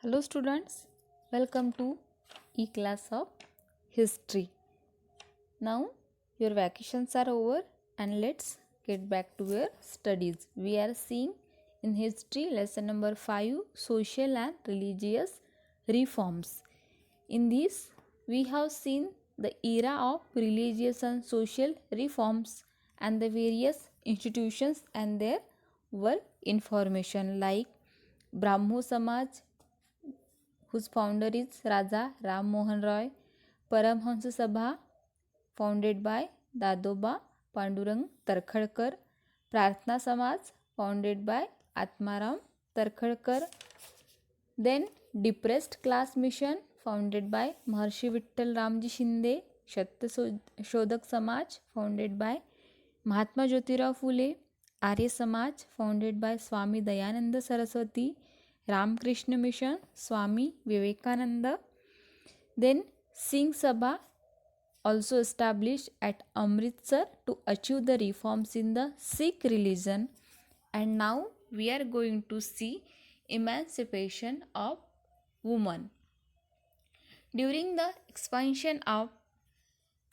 Hello students, welcome to e-class of history. Now your vacations are over and let's get back to your studies. We are seeing in history lesson number 5, social and religious reforms. In this we have seen the era of religious and social reforms and the various institutions and their work information like Brahmo Samaj, whose founder is Raja Ram Mohan Roy, Paramhansa Sabha, founded by Dadoba Pandurang Tarkhadkar, Prarthana Samaj, founded by Atmaram Tarkhadkar, then Depressed Class Mission, founded by Maharshi Vittal Ramji Shinde, Shatya Shodhak Samaj, founded by Mahatma Jyotirao Phule, Arya Samaj, founded by Swami Dayananda Saraswati, Ramakrishna Mission, Swami Vivekananda. Then Singh Sabha, also established at Amritsar to achieve the reforms in the Sikh religion. And now we are going to see emancipation of women. During the expansion of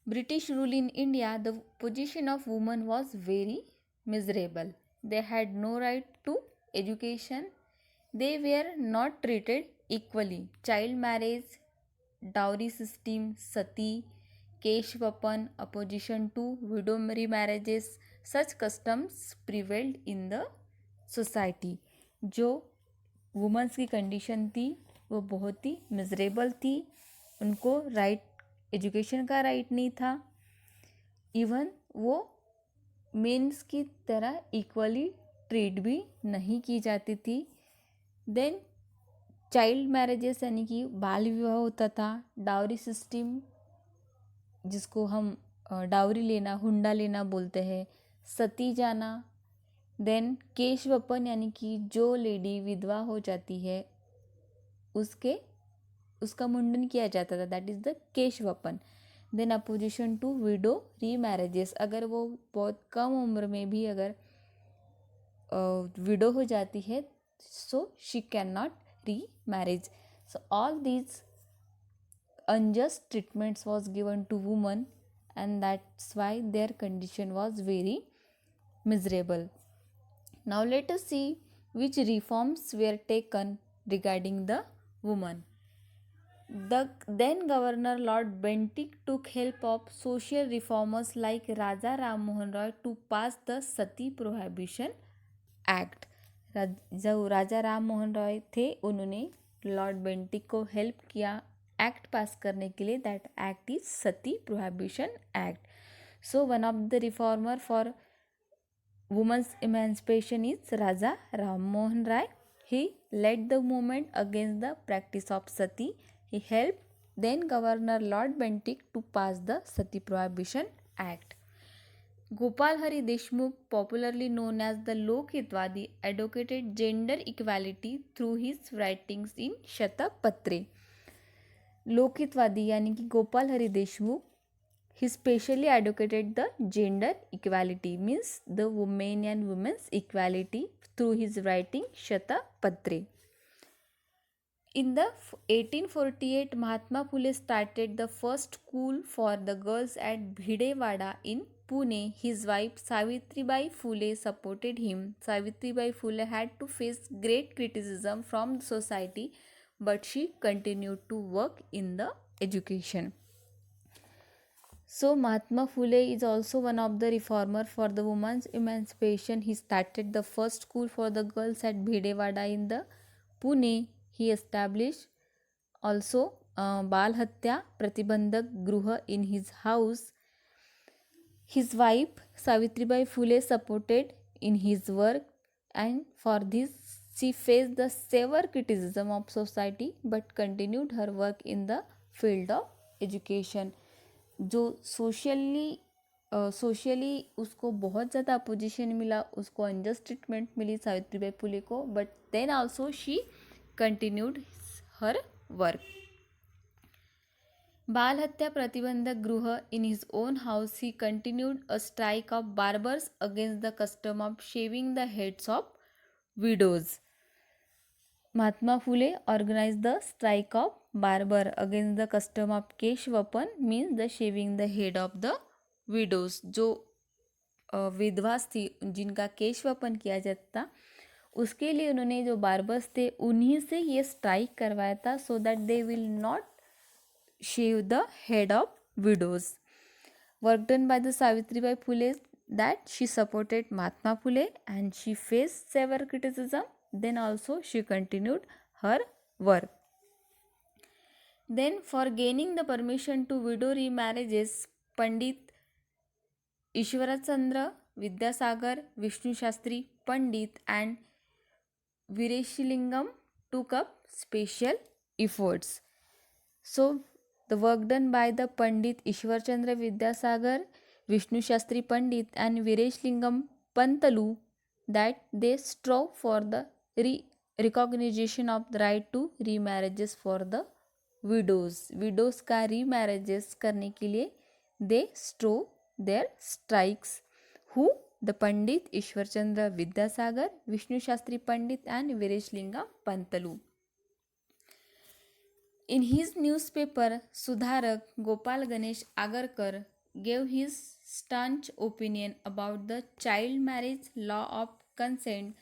British rule in India, the position of women was very miserable. They had no right to education. They were not treated equally. Child marriage, dowry system, sati, kesh vapan, opposition to widow remarriages, such customs prevailed in the society. जो women's की condition थी वो बहुत ही miserable थी. उनको right education का right नहीं था. इवन वो मेंस की तरह इक्वली ट्रीट भी नहीं की जाती थी. देन चाइल्ड मैरिजेस यानी कि बाल विवाह होता था. डाउरी सिस्टम जिसको हम डाउरी लेना, हुंडा लेना बोलते हैं. सती जाना. देन केश वपन यानी कि जो लेडी विधवा हो जाती है उसका मुंडन किया जाता था, दैट इज़ द केश वपन. Then opposition to widow remarriages, अगर वो बहुत कम उम्र में भी अगर विडो हो जाती है सो शी कैन नॉट री marriage. So all these unjust treatments was given to women and that's why their condition was very miserable. Now let us see which reforms were taken regarding the woman. The then Governor Lord Bentinck took help of social reformers like Raja Ram Mohan Roy to pass the Sati Prohibition Act. जो राजा राम मोहन रॉय थे उन्होंने Lord Bentinck को help किया act pass करने के लिए. That act is sati prohibition act. So one of the reformer for women's emancipation is Raja Ram Mohan Roy. He led the movement against the practice of sati. He helped then Governor Lord Bentinck to pass the Sati Prohibition Act. Gopal Hari Deshmukh, popularly known as the Lokhitvadi, advocated gender equality through his writings in Shatapatre. Lokhitvadi यानी कि Gopal Hari Deshmukh, he specially advocated the gender equality, means the women and women's equality, through his writing Shatapatre. In the 1848, Mahatma Phule started the first school for the girls at Bhidewada in Pune. His wife Savitribai Phule supported him. Savitribai Phule had to face great criticism from the society, but she continued to work in the education. So Mahatma Phule is also one of the reformer for the women's emancipation. He started the first school for the girls at Bhidewada in the Pune. He established also Bal Hatya Pratibandhak Gruha in his house. His wife Savitribai Phule supported in his work, and for this she faced the severe criticism of society but continued her work in the field of education. जो socially उसको बहुत ज़्यादा opposition मिला, उसको unjust treatment मिली सावित्रीबाई फुले को, but then also she continued her work. बाल हत्या प्रतिबंधक गृह in his own house, he continued a strike of barbers against the custom of shaving the heads of widows. Mahatma Phule organized the strike of barber against the custom of kesh weapon, means the shaving the head of the widows. जो विधवास थी जिनका केश वपन किया जाता था, उसके लिए उन्होंने जो बार्बर्स थे उन्हीं से ये स्ट्राइक करवाया था, so that they will not shave the head of widows. Work done by the Savitribai Phule, that she supported Mahatma Phule and she faced severe criticism. Then also she continued her work. Then for gaining the permission to widow remarriages, Pandit Ishwarachandra Vidyasagar, Vishnu Shastri Pandit and Vireshilingam took up special efforts. So the work done by the Pandit Ishwarchandra Vidyasagar, Vishnu Shastri Pandit and Viresh Lingam Pantalu, that they strove for the recognition of the right to remarriages for the widows. Widows का remarriages करने के लिए they strove their strikes. Who? The Pandit Ishwarchandra Vidyasagar, Vishnu Shastri Pandit and Viresh Lingam Pantalu. In his newspaper, Sudharak, Gopal Ganesh Agarkar gave his staunch opinion about the child marriage law of consent.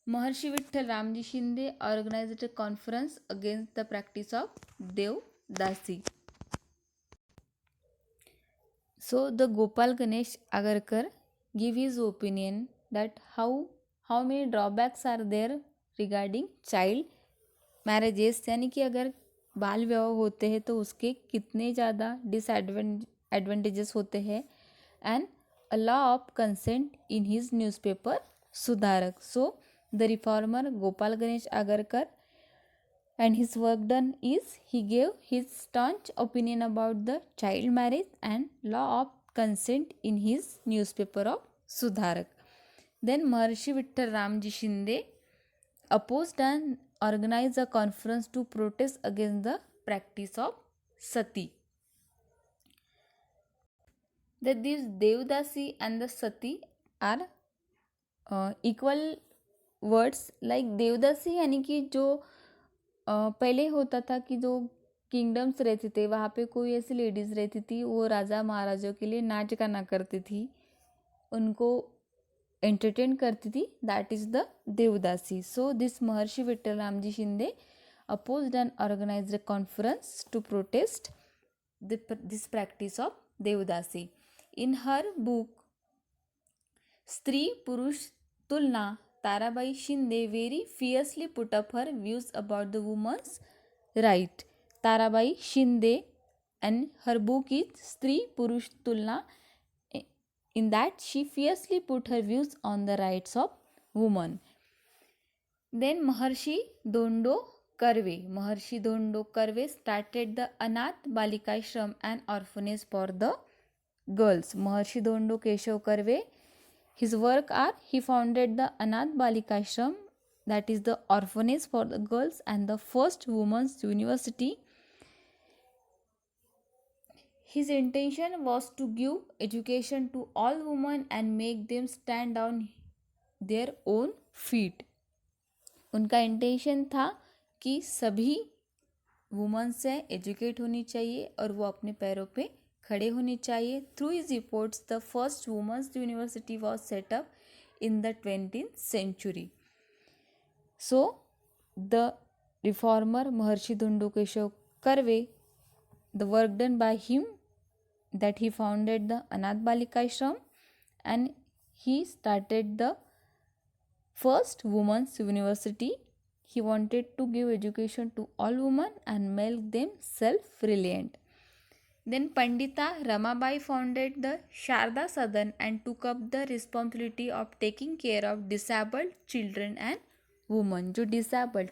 Maharshi Vitthal Ramji Shinde organized a conference against the practice of Devdasi. So the Gopal Ganesh Agarkar give his opinion that how many drawbacks are there regarding child marriages, यानी कि अगर बाल विवाह होते हैं तो उसके कितने ज़्यादा डिसएडवांटेजेस होते हैं, and a law of consent in his newspaper Sudharak. So the reformer Gopal Ganesh Agarkar and his work done is he gave his staunch opinion about the child marriage and law of consent in his newspaper of Sudharak. Then Maharshi Vitthal Ramji Shinde opposed and organized a conference to protest against the practice of sati. That these Devdasi and the sati are equal words. Like Devdasi यानी कि जो पहले होता था कि जो kingdoms रहते थे वहाँ पे कोई ऐसी लेडीज़ रहती थी, वो राजा महाराजाओं के लिए नाच गाना करती थी, उनको एंटरटेन करती थी, that is the devadasi. So this Maharshi Vitthal Ramji Shinde opposed and organized a conference to protest this practice of Devdasi. In her book Stree Purush Tulna, Tarabai Shinde very fiercely put up her views about the woman's right. Tarabai Shinde, and her book is Stree Purush Tulna. In that she fiercely put her views on the rights of woman. Then Maharshi Dondo Karve started the Anath Balikashram and orphanage for the girls. Maharshi Dondo Keshav Karve, his work are he founded the Anath Balikashram, that is the orphanage for the girls, and the first women's university. His intention was to give education to all women and make them stand on their own feet. उनका intention था कि सभी women से educate होनी चाहिए और वो अपने पैरों पे खड़े होने चाहिए. Through his reports the first women's university was set up in the 20th century. So the reformer Maharshi Dhondo Keshav Karve, the work done by him, that he founded the Anath Balika Ashram and he started the first women's university. He wanted to give education to all women and make them self-reliant. Then Pandita Ramabai founded the Sharda Sadan and took up the responsibility of taking care of disabled children and women. जो disabled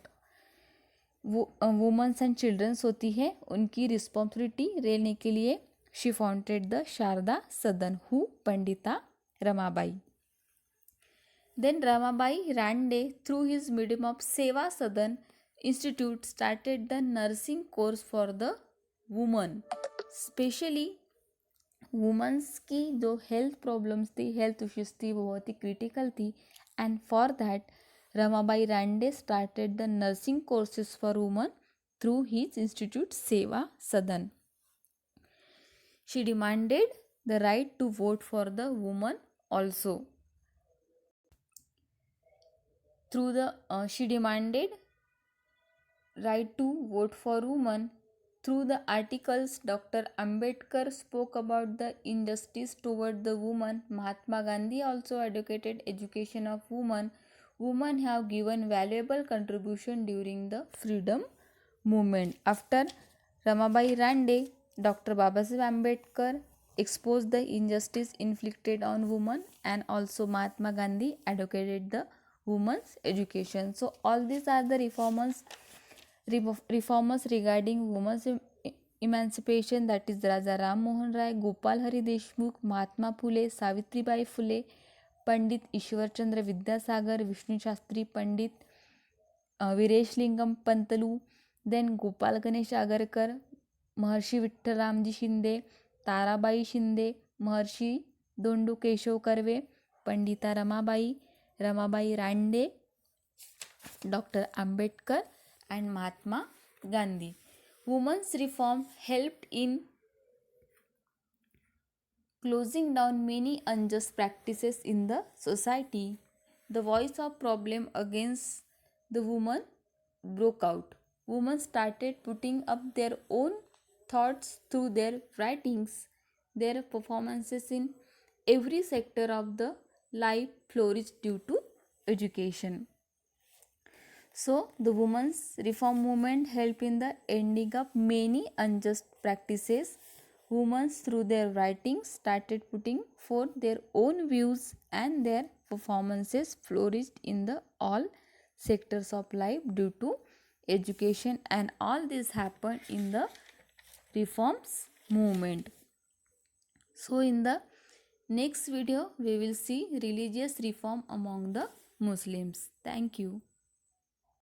women and children होती है उनकी responsibility लेने के लिए she founded the Sharda Sadan. Who? Pandita Ramabai. Then Ramabai Rande, through his medium of Seva Sadan Institute, started the nursing course for the women. Specially women's की जो health problems थी, health issues थी, वो बहुत ही critical थी, and for that Ramabai Rande started the nursing courses for women through his institute Seva Sadan. She demanded the right to vote for the women also. She demanded right to vote for women. Through the articles, Dr. Ambedkar spoke about the injustice toward the woman. Mahatma Gandhi also advocated education of women. Women have given valuable contribution during the freedom movement. After Ramabai Rande, Dr. Babasaheb Ambedkar exposed the injustice inflicted on women, and also Mahatma Gandhi advocated the women's education. So all these are the reformers regarding women's emancipation, that is Raja Ram Mohan Rai, Gopal Hari Deshmukh, Mahatma Phule, Savitribai Phule, Pandit Ishwarchandra Vidyasagar, Vishnu Shastri Pandit, Viresh Lingam Pantalu, then Gopal Ganesh Agarkar, Maharshi Vittal Ramji Shinde, Tarabai Shinde, Maharshi Dondu Keshav Karve, Pandita Ramabai, Ramabai Rande, Dr. Ambedkar and Mahatma Gandhi. Women's reform helped in closing down many unjust practices in the society. The voice of problem against the woman broke out. Women started putting up their own thoughts through their writings. Their performances in every sector of the life flourished due to education. So, the women's reform movement helped in the ending of many unjust practices. Women, through their writings, started putting forth their own views, and their performances flourished in the all sectors of life due to education, and all this happened in the reforms movement. So, in the next video, we will see religious reform among the Muslims. Thank you.